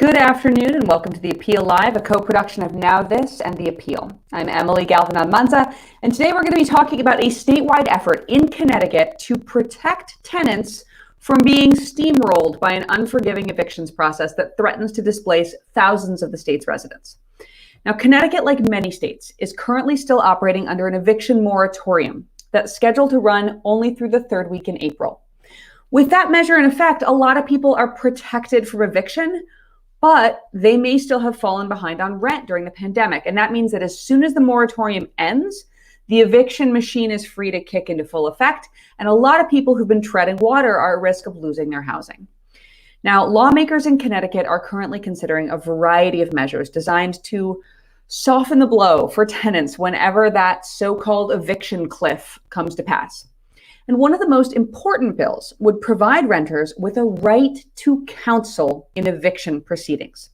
Good afternoon and welcome to The Appeal Live, a co-production of Now This and The Appeal. I'm Emily Galvan-Almanza, and today we're going to be talking about a statewide effort in Connecticut to protect tenants from being steamrolled by an unforgiving evictions process that threatens to displace thousands of the state's residents. Now, Connecticut, like many states, is currently still operating under an eviction moratorium that's scheduled to run only through the third week in April. With that measure in effect, a lot of people are protected from eviction, but they may still have fallen behind on rent during the pandemic. And that means that as soon as the moratorium ends, the eviction machine is free to kick into full effect. And a lot of people who've been treading water are at risk of losing their housing. Now, lawmakers in Connecticut are currently considering a variety of measures designed to soften the blow for tenants whenever that so-called eviction cliff comes to pass. And one of the most important bills would provide renters with a right to counsel in eviction proceedings.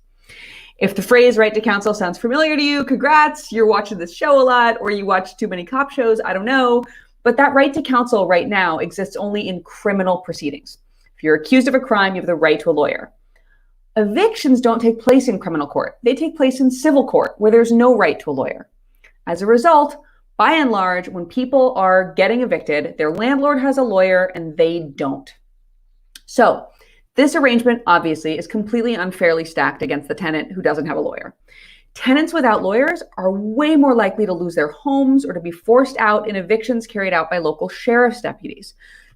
If the phrase right to counsel sounds familiar to you, congrats, you're watching this show a lot, or you watch too many cop shows, I don't know. But that right to counsel right now exists only in criminal proceedings. If you're accused of a crime, you have the right to a lawyer. Evictions don't take place in criminal court. They take place in civil court, where there's no right to a lawyer. As a result, by and large, when people are getting evicted, their landlord has a lawyer and they don't. So this arrangement obviously is completely unfairly stacked against the tenant who doesn't have a lawyer. Tenants without lawyers are way more likely to lose their homes or to be forced out in evictions carried out by local sheriff's deputies.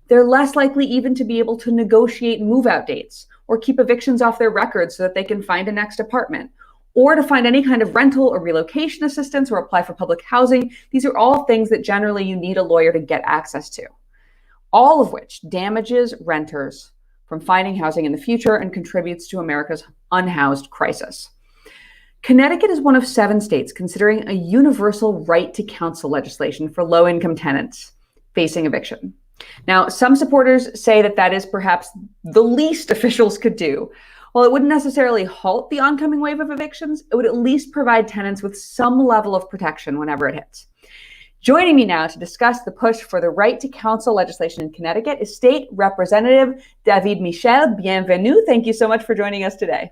They're less likely even to be able to negotiate move-out dates or keep evictions off their records so that they can find a next apartment, or to find any kind of rental or relocation assistance or apply for public housing. These are all things that generally you need a lawyer to get access to, all of which damages renters from finding housing in the future and contributes to America's unhoused crisis. Connecticut is one of 7 states considering a universal right to counsel legislation for low-income tenants facing eviction. Now, some supporters say that that is perhaps the least officials could do. While it wouldn't necessarily halt the oncoming wave of evictions, it would at least provide tenants with some level of protection whenever it hits. Joining me now to discuss the push for the right to counsel legislation in Connecticut is State Representative David Michel. Bienvenue. Thank you so much for joining us today.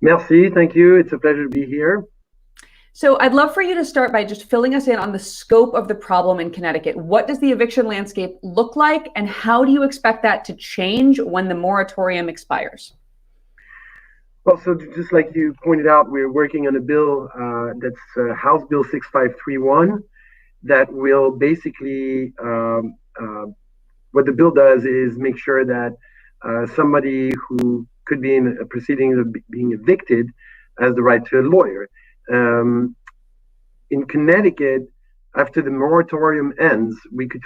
Merci. Thank you. It's a pleasure to be here. So I'd love for you to start by just filling us in on the scope of the problem in Connecticut. What does the eviction landscape look like, and how do you expect that to change when the moratorium expires? Well, so just like you pointed out, we're working on a bill that's House Bill 6531 that will basically, what the bill does is make sure that somebody who could be in a proceeding of being evicted has the right to a lawyer. In Connecticut, after the moratorium ends, we could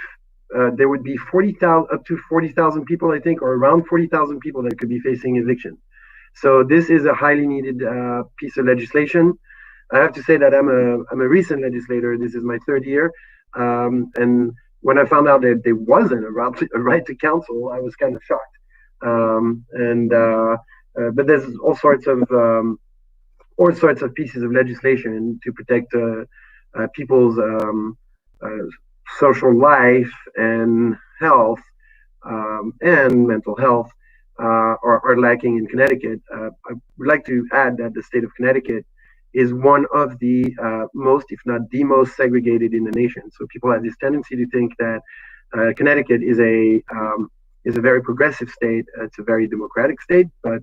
there would be 40,000 up to 40,000 people, I think, or around 40,000 people that could be facing eviction. So this is a highly needed piece of legislation. I have to say that I'm a recent legislator. This is my 3rd year, and when I found out that there wasn't a right to counsel, I was kind of shocked. But there's all sorts of pieces of legislation to protect people's social life and health and mental health. Are lacking in Connecticut. I would like to add that the state of Connecticut is one of the most, if not the most, segregated in the nation. So people have this tendency to think that Connecticut is a very progressive state. It's a very democratic state, but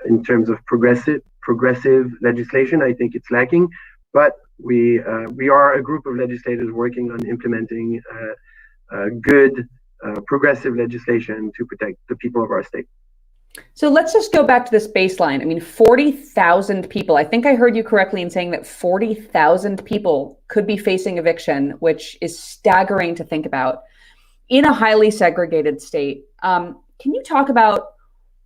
in terms of progressive legislation, I think it's lacking. But we are a group of legislators working on implementing good progressive legislation to protect the people of our state. So let's just go back to this baseline. I mean, 40,000 people. I think I heard you correctly in saying that 40,000 people could be facing eviction, which is staggering to think about in a highly segregated state. Can you talk about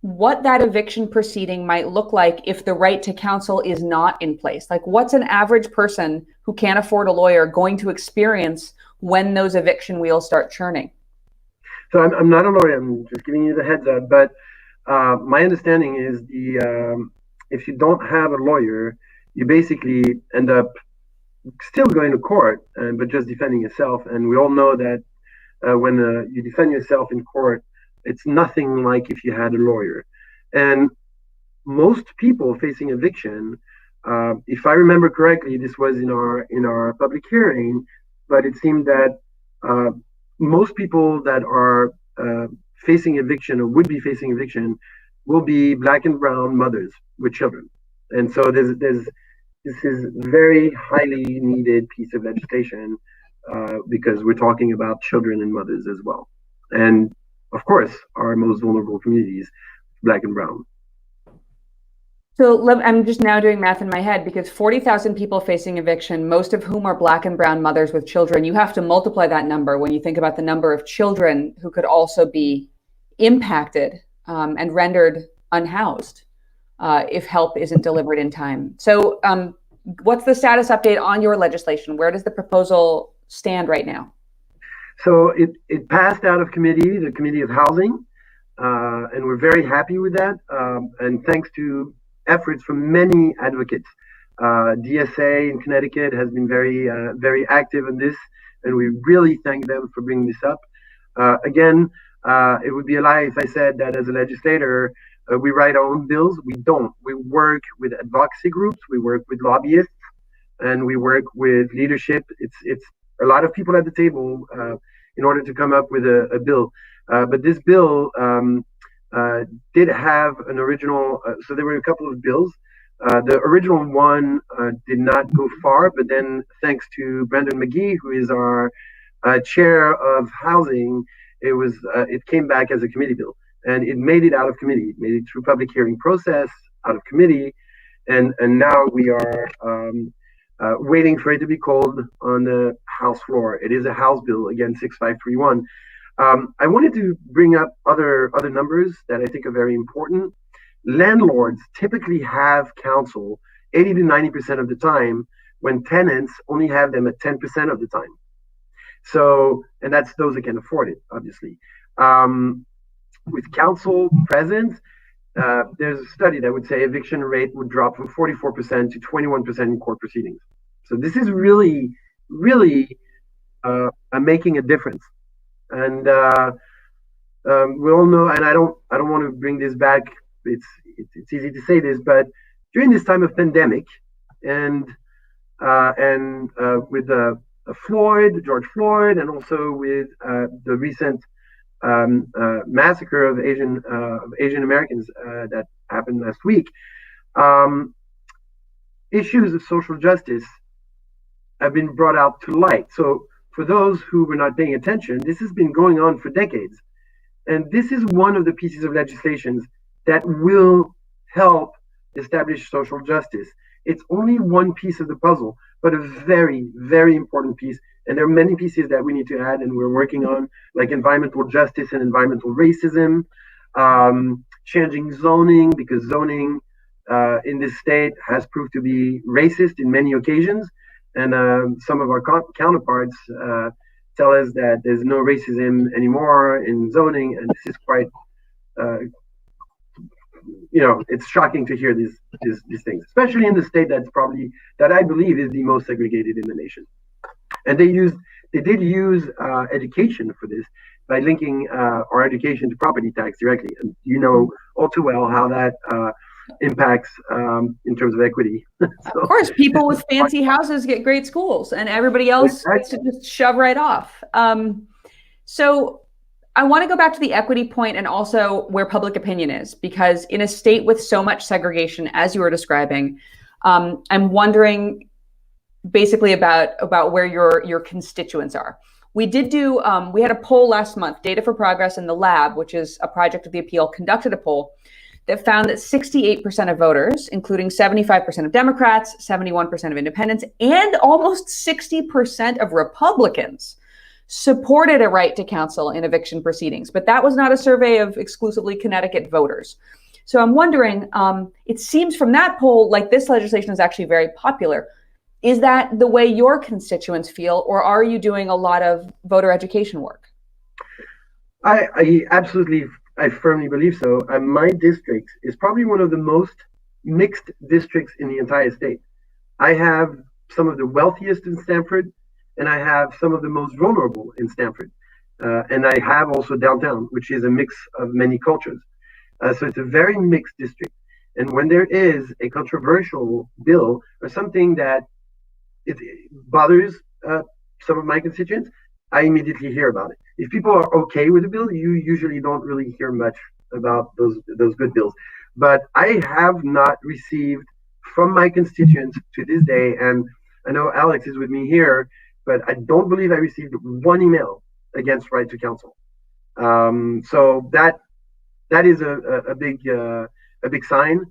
what that eviction proceeding might look like if the right to counsel is not in place? Like, what's an average person who can't afford a lawyer going to experience when those eviction wheels start churning? So I'm not a lawyer. I'm just giving you the heads up. But my understanding is if you don't have a lawyer, you basically end up still going to court, but just defending yourself. And we all know that when you defend yourself in court, it's nothing like if you had a lawyer. And most people facing eviction, if I remember correctly, this was in our public hearing, but it seemed that uh, most people that are facing eviction or would be facing eviction will be black and brown mothers with children. And so there's this is very highly needed piece of legislation because we're talking about children and mothers as well. And of course, our most vulnerable communities, black and brown. So I'm just now doing math in my head because 40,000 people facing eviction, most of whom are black and brown mothers with children. You have to multiply that number when you think about the number of children who could also be impacted and rendered unhoused if help isn't delivered in time. So what's the status update on your legislation? Where does the proposal stand right now? So it passed out of committee, the Committee of Housing, and we're very happy with that. And thanks to efforts from many advocates. DSA in Connecticut has been very active in this, and we really thank them for bringing this up. Again, it would be a lie if I said that as a legislator, we write our own bills. We don't. We work with advocacy groups, we work with lobbyists, and we work with leadership. It's a lot of people at the table in order to come up with a bill. But this bill did have an original, so there were a couple of bills. The original one did not go far, but then thanks to Brendan McGee, who is our chair of housing, it came back as a committee bill, and it made it out of committee, made it through public hearing process, out of committee, and now we are waiting for it to be called on the House floor. It is a House bill, again, 6531. I wanted to bring up other numbers that I think are very important. Landlords typically have counsel 80 to 90% of the time, when tenants only have them at 10% of the time. So, and that's those that can afford it, obviously. With counsel present, there's a study that would say eviction rate would drop from 44% to 21% in court proceedings. So this is really making a difference. And we all know, and I don't want to bring this back. It's easy to say this, but during this time of pandemic, and with George Floyd, and also with the recent massacre of Asian Americans that happened last week, issues of social justice have been brought out to light. So for those who were not paying attention, this has been going on for decades. And this is one of the pieces of legislation that will help establish social justice. It's only one piece of the puzzle, but a very, very important piece. And there are many pieces that we need to add and we're working on, like environmental justice and environmental racism, changing zoning, because zoning in this state has proved to be racist in many occasions. And some of our counterparts tell us that there's no racism anymore in zoning, and this is quite, it's shocking to hear these things, especially in the state that I believe is the most segregated in the nation. And they did use education for this by linking our education to property tax directly, and you know all too well how that impacts in terms of equity. So, of course, people with fancy houses get great schools, and everybody else gets to just shove right off. So I want to go back to the equity point and also where public opinion is, because in a state with so much segregation, as you were describing, I'm wondering basically about where your constituents are. We did do, we had a poll last month, Data for Progress in the Lab, which is a project of the Appeal, conducted a poll that found that 68% of voters, including 75% of Democrats, 71% of independents, and almost 60% of Republicans, supported a right to counsel in eviction proceedings. But that was not a survey of exclusively Connecticut voters. So I'm wondering, it seems from that poll like this legislation is actually very popular. Is that the way your constituents feel, or are you doing a lot of voter education work? I firmly believe so. My district is probably one of the most mixed districts in the entire state. I have some of the wealthiest in Stamford, and I have some of the most vulnerable in Stamford. And I have also downtown, which is a mix of many cultures. So it's a very mixed district. And when there is a controversial bill or something that it bothers some of my constituents, I immediately hear about it. If people are okay with the bill, you usually don't really hear much about those good bills. But I have not received from my constituents to this day, and I know Alex is with me here, but I don't believe I received one email against right to counsel. So that is a big sign.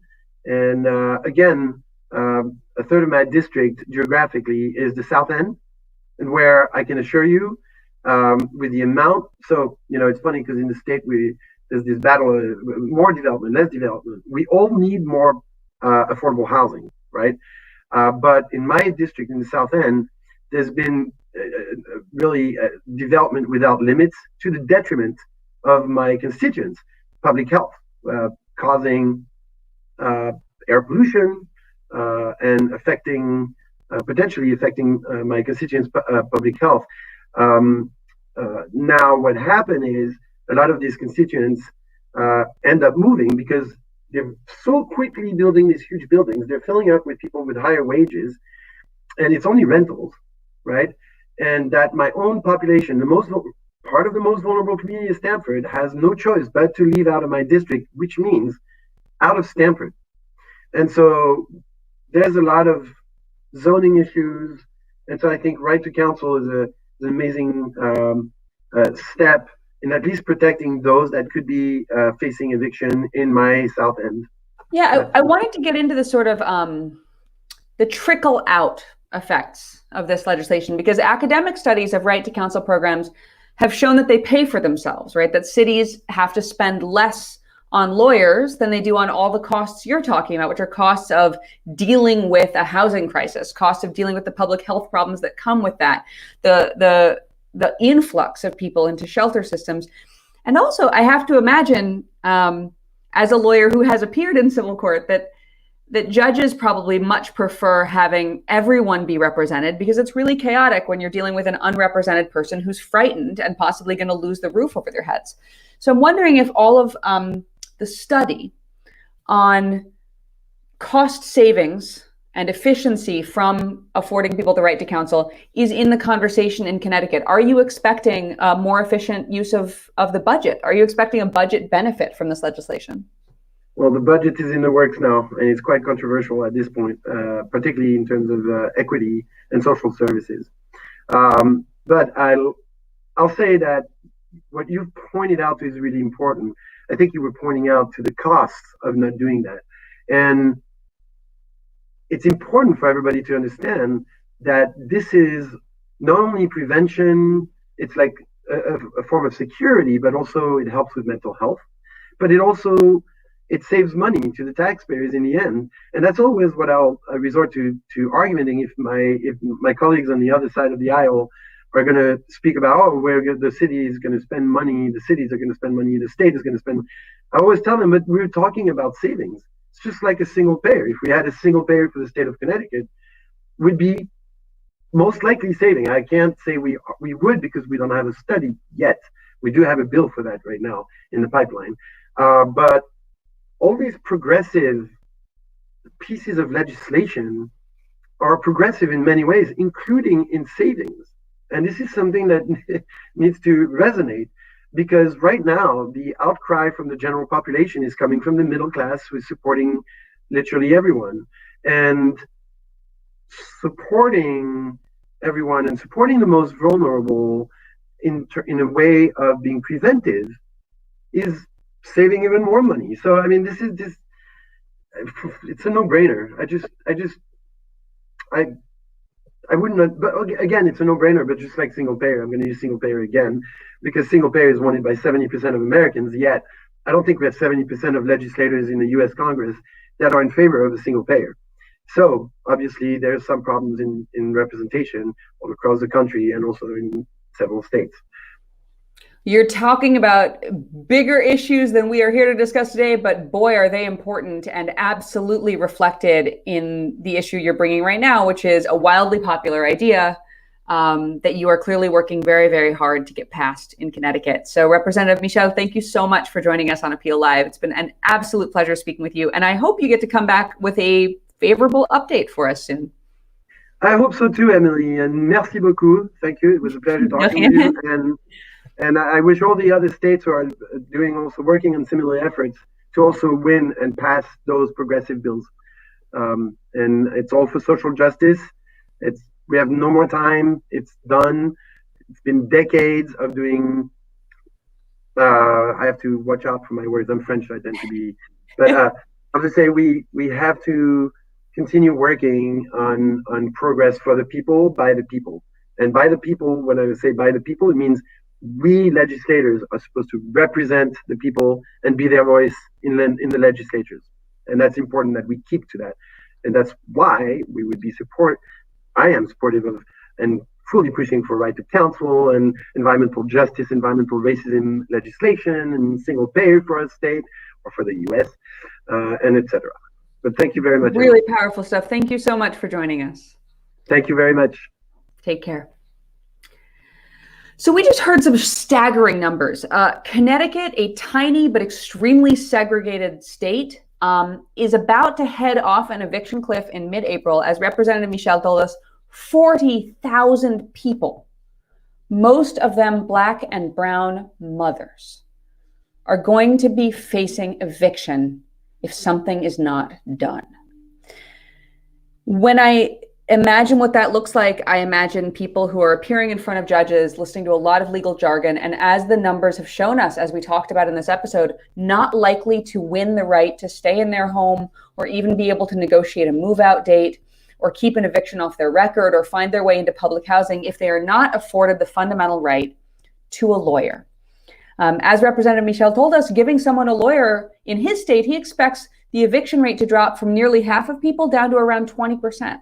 And again, a third of my district geographically is the South End, and where I can assure you, with the amount. So it's funny because in the state there's this battle, more development, less development. We all need more affordable housing, right? But in my district in the South End, there's been really development without limits to the detriment of my constituents, public health, causing air pollution and potentially affecting my constituents' public health. Now, what happened is a lot of these constituents end up moving because they're so quickly building these huge buildings. They're filling up with people with higher wages, and it's only rentals, right? And that my own population, part of the most vulnerable community of Stamford, has no choice but to leave out of my district, which means out of Stamford. And so there's a lot of zoning issues. And so I think right to counsel is an amazing step in at least protecting those that could be facing eviction in my South End. Yeah, I wanted to get into the sort of the trickle out effects of this legislation, because academic studies of right to counsel programs have shown that they pay for themselves, right? That cities have to spend less on lawyers than they do on all the costs you're talking about, which are costs of dealing with a housing crisis, costs of dealing with the public health problems that come with that, the influx of people into shelter systems. And also, I have to imagine, as a lawyer who has appeared in civil court, that judges probably much prefer having everyone be represented, because it's really chaotic when you're dealing with an unrepresented person who's frightened and possibly going to lose the roof over their heads. So I'm wondering if all of the study on cost savings and efficiency from affording people the right to counsel is in the conversation in Connecticut. Are you expecting a more efficient use of the budget? Are you expecting a budget benefit from this legislation? Well, the budget is in the works now, and it's quite controversial at this point, particularly in terms of equity and social services. But I'll say that what you've pointed out is really important. I think you were pointing out to the costs of not doing that. And it's important for everybody to understand that this is not only prevention, it's like a form of security, but also it helps with mental health. But it saves money to the taxpayers in the end. And that's always what I'll resort to argumenting if my colleagues on the other side of the aisle are going to speak about, where the city is going to spend money, the cities are going to spend money, the state is going to spend money. I always tell them, but we're talking about savings. It's just like a single payer. If we had a single payer for the state of Connecticut, we'd be most likely saving. I can't say we would, because we don't have a study yet. We do have a bill for that right now in the pipeline. But all these progressive pieces of legislation are progressive in many ways, including in savings. And this is something that needs to resonate, because right now the outcry from the general population is coming from the middle class, who is supporting literally everyone. And supporting everyone and supporting the most vulnerable in a way of being preventive is saving even more money. So I mean, it's a no-brainer. I wouldn't, but again, it's a no-brainer, but just like single payer, I'm going to use single payer again, because single payer is wanted by 70% of Americans, yet I don't think we have 70% of legislators in the US Congress that are in favor of a single payer. So obviously there's some problems in representation all across the country and also in several states. You're talking about bigger issues than we are here to discuss today, but boy, are they important and absolutely reflected in the issue you're bringing right now, which is a wildly popular idea that you are clearly working very, very hard to get passed in Connecticut. So Representative Michel, thank you so much for joining us on Appeal Live. It's been an absolute pleasure speaking with you. And I hope you get to come back with a favorable update for us soon. I hope so too, Emily. And merci beaucoup. Thank you. It was a pleasure talking to you. And I wish all the other states who are working on similar efforts to also win and pass those progressive bills. And it's all for social justice. We have no more time. It's done. It's been decades of doing. I have to watch out for my words. I'm French, I tend to be. But I'll just say we have to continue working on progress for the people, by the people. And by the people, when I say by the people, it means we legislators are supposed to represent the people and be their voice in the legislatures. And that's important that we keep to that. And that's why we would be I am supportive of and fully pushing for right to counsel and environmental justice, environmental racism legislation, and single payer for a state or for the US, and etc. But thank you very much. Really powerful stuff. Thank you so much for joining us. Thank you very much. Take care. So we just heard some staggering numbers. Connecticut, a tiny but extremely segregated state, is about to head off an eviction cliff in mid-April. As Representative Michel told us, 40,000 people, most of them Black and brown mothers, are going to be facing eviction if something is not done. When I imagine what that looks like, I imagine people who are appearing in front of judges, listening to a lot of legal jargon, and as the numbers have shown us, as we talked about in this episode, not likely to win the right to stay in their home or even be able to negotiate a move-out date or keep an eviction off their record or find their way into public housing if they are not afforded the fundamental right to a lawyer. As Representative Michel told us, giving someone a lawyer in his state, he expects the eviction rate to drop from nearly half of people down to around 20%.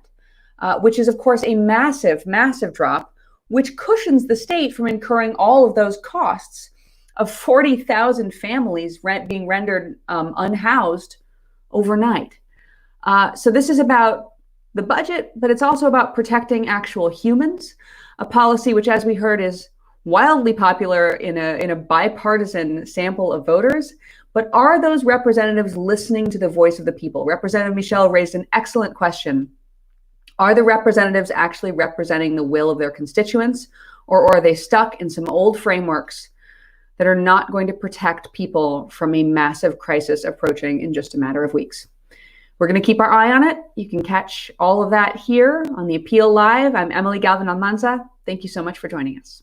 Which is, of course, a massive, massive drop, which cushions the state from incurring all of those costs of 40,000 families being rendered unhoused overnight. So this is about the budget, but it's also about protecting actual humans, a policy which, as we heard, is wildly popular in a bipartisan sample of voters. But are those representatives listening to the voice of the people? Representative Michel raised an excellent question. Are the representatives actually representing the will of their constituents, or are they stuck in some old frameworks that are not going to protect people from a massive crisis approaching in just a matter of weeks? We're going to keep our eye on it. You can catch all of that here on the Appeal Live. I'm Emily Galvan-Almanza. Thank you so much for joining us.